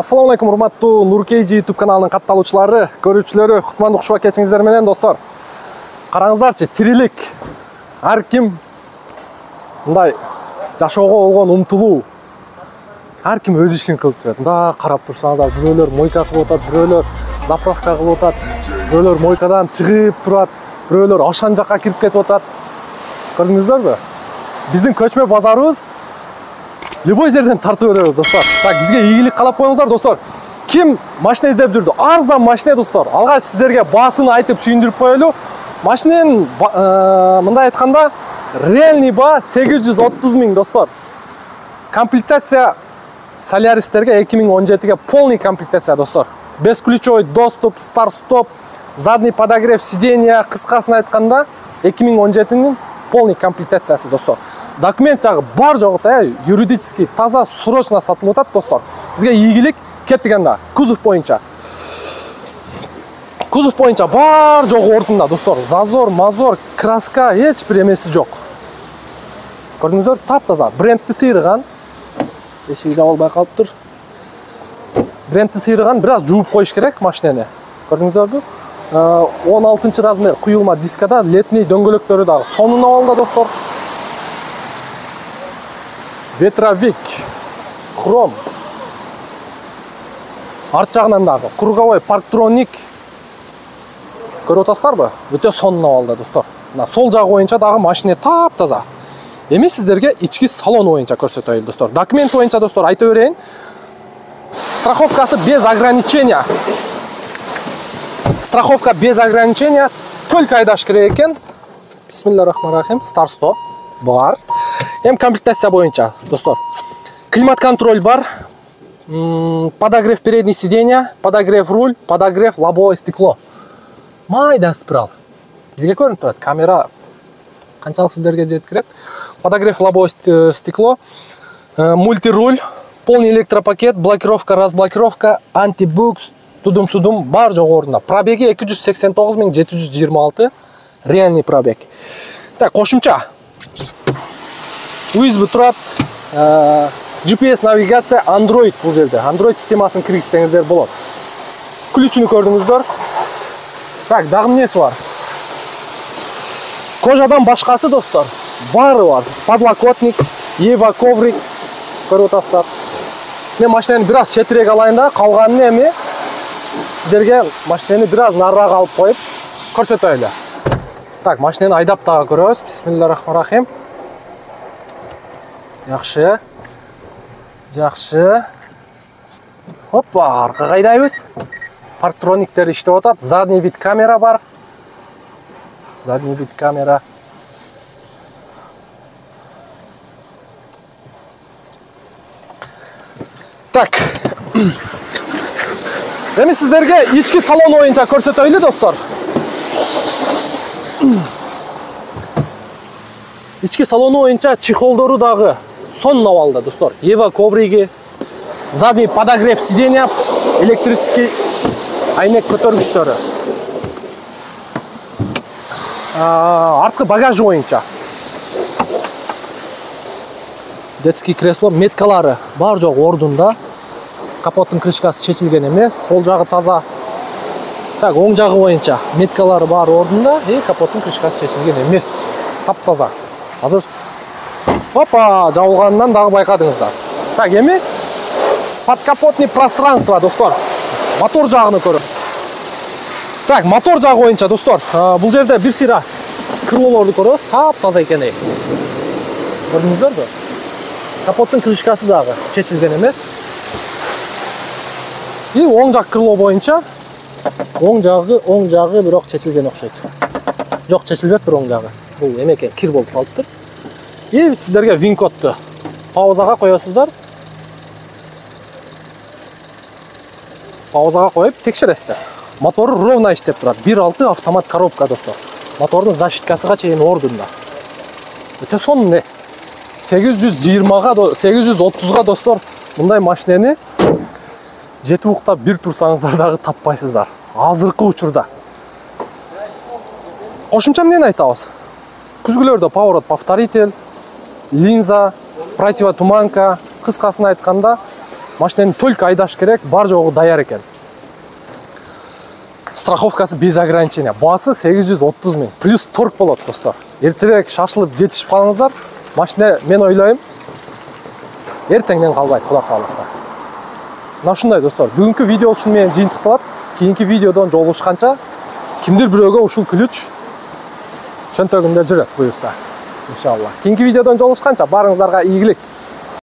Assalamu алейкум, урматтуу Нуркейджи YouTube каналынын катталуучулары, көрүүчүлөрү, кутмандуу кушук кечиңиздер менен достор. Караңыздарчы, тирилик ар ким мындай жашоого болгон умтулуу ар ким өз ишин кылып жүрөт. Мында карап турсаңыздар, бирөөлөр мойка кылып атат, бирөөлөр заправка кылып атат, бирөөлөр мойкадан чыгып турат, бирөөлөр ошон жакка кирип кетип атат. Көрдүңүздөрбү? Биздин көчмө базарыбыз любой жерден тартып беребиз, достор. Так, бизге ийгилик каалап коюңуздар, достор. Ким машина издеп жүрдү? Арзан машина, достор. Алгач сиздерге баасын айтып сүйүндүрүп коелу. Машинанын мындай айтканда реальный баа 830 000, достор. Комплектация Соляристерге 2017-ге полный комплектация, достор. Бесключевой доступ, старт-стоп, задний подогрев сиденья, кыскасын айтканда 2017-нин полный комплектациясы, достор. Документ жагы бар жогу юридически таза срочно сатылып атат, достор. Бизге ийгилик кеттик анда. Кузов боюнча бар жогу ордунда, достор. Зазор, мазор, краска эч бир эмеси жок. Көрдүңүздөр, таптаза. Брендти сыйрыган. Эшиги жабылбай калыптыр. Брендти сыйрыган, бир аз жууп коюш керек машинени. Көрдүңүздөрбү? 16 размер куюлма дискада, летний дөңгөлөктөрү дагы сонун абалда, достор. Ветровик, хром. Арт жагынан дагы круговой парктроник. Көрүп атасыздарбы? Өтө сонун абалда, достор. Мына сол жагы боюнча дагы машина таптаза. Эми сиздерге ички салон боюнча көрсөтөйүн, достор. Документ боюнча, достор, айта берейин. Страховкасы без ограничения. Страховка без ограничения. Только айдаш керек экен. Бисмиллахиррахманиррахим. Старт-стоп бар. Эми комплектация боюнча, достор. Климат-контроль бар. Подогрев передний сиденья, подогрев руль, подогрев лобовое стекло. Майда спирал. Бизге көрүнүп турат. Камера канчалык сиздерге жеткирет. Подогрев лобовое стекло, мультируль, полный электропакет, блокировка, разблокировка, антибукс, тудум-судум бар жогу ордунда. Пробеги 289 726. Реальный пробег. Так, кошумча. USB турат. GPS навигация, Android бул жерде. Android системасын киргизсеңиздер болот. Ключүнү көрдүңүздөр. Так, дагы эмнеси бар? Кожадан башкасы, достор, баары бар. Подлокотник, Ева коврик. Көрүп атасыздар. Мен машинаны бир аз четирээк алайын да, калганын эми сиздерге машинаны бир аз нарыраак алып коюп көрсөтөйлү. Так, машинаны айдап дагы көрөбүз. Бисмиллахиррахманиррахим. Жакшы. Жакшы. Хоппа, аркага айдайбыз. Парктрониктер иштеп атат. Задний вид камера бар. Задний вид камера. Так. Эми сиздерге ички салон боюнча көрсөтөйлү, достор. Ички салону боюнча чехолдору дагы сонун абалда, достор. Ева ковриги, задний подогрев сиденья, электрический айнек көтөргүчтөрү. Арткы багажы боюнча детский кресло, меткалары бар жогу ордунда. Капоттун крышкасы чечилген эмес, сол жагы таза. Так, оң жагы боюнча меткалары бар ордунда, капоттун крышкасы чечилген эмес. Таптаза. Азыр опа, жабылганынан дагы байкадыңыздар. Так, эми подкапотный пространство, достор. Мотор жагын көрөм. Так, мотор жагы боюнча, достор, бул жерде бир сыйра крылолорду көрөбүз. Таптаза экен. Көрдүңүздөрбү? Капоттун крышкасы дагы чечилген эмес. И оң жак крыло боюнча оң жагы бирок чечилген окшойт. Жок, чечилбеп тур оң жагы. Бул эмекен, кир болуп калыптыр. И сиздерге вин-кодду паузага коесуздар. Паузага коюп текшересиздер. Мотору ровно иштеп турат. 1.6 автомат коробка, достор. Мотордун защиткасыга чейин ордунда. Өтө сонун. 830га, достор, мындай машинени жетип уктап бир турсаңыздар дагы таппайсыздар. Азыркы учурда. Кошумча эмнени айтабыз? Күзгүлөрдө поворот повторитель, линза, противотуманка, кыскасын айтканда Машинаны только айдаш керек, бар жоғы даяр екен. Страховкасы без ограничения. Басы 830 000. Плюс торг болады, достар. Ертерек шашылып жетишип қалыңыздар. Машина, мен ойлайым, ертеңнен қалбайды, Құда қаласа. Мына ушундай, достар. Бүгүнкү видео ушун менен жыйынтыкталат. Кийинки видеодон жолугушканча, кимдир бирөөгө ушул ключ чөнтөгүндө жүрөт буюрса. Иншалла. Кийинки видеодон жолугушканча, барыңыздарга ийгилик.